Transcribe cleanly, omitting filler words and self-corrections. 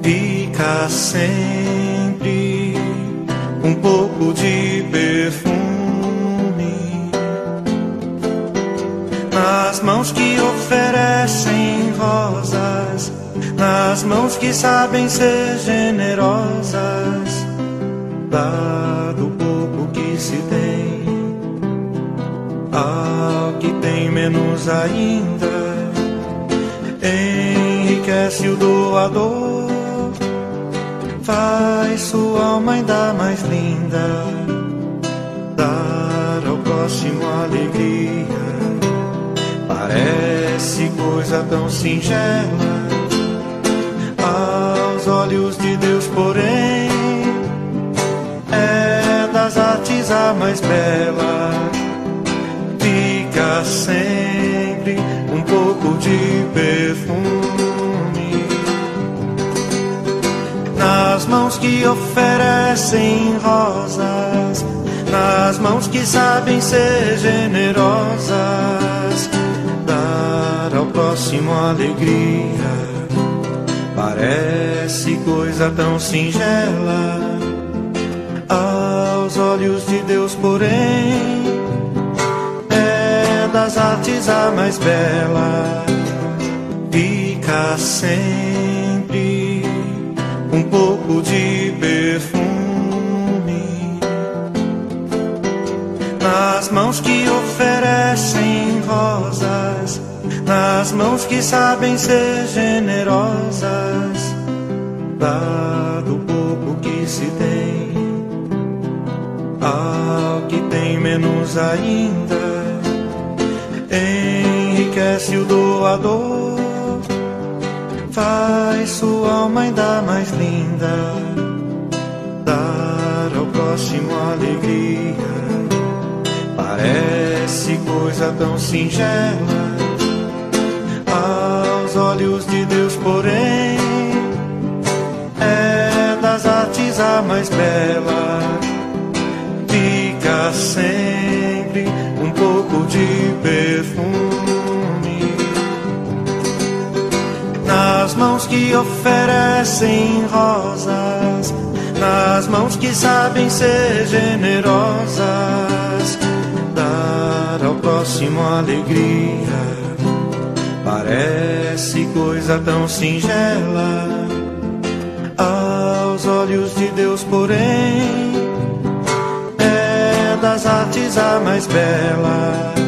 fica sempre um pouco de perfume nas mãos que oferecem rosas, nas mãos que sabem ser generosas. Dá do pouco que se tem ao que tem menos ainda. Enriquece o doador, faz sua alma ainda mais linda. Dar ao próximo alegria parece coisa tão singela. Aos olhos de Deus, porém, é das artes a mais bela. Fica sempre um pouco de perfume nas mãos que oferecem rosas, nas mãos que sabem ser generosas. Dar ao próximo alegria parece coisa tão singela. Aos olhos de Deus, porém, é das artes a mais bela. Fica sempre um pouco de perfume nas mãos que oferecem rosas, nas mãos que sabem ser generosas. Dá do pouco que se tem ao que tem menos ainda. Enriquece o doador, faz sua alma ainda mais linda. Dar ao próximo alegria parece coisa tão singela. Aos olhos de Deus, porém, é das artes a mais bela. Fica sempre um pouco de perfume nas mãos que oferecem rosas, nas mãos que sabem ser generosas. Dar ao próximo alegria parece coisa tão singela. Aos olhos de Deus, porém, é das artes a mais bela.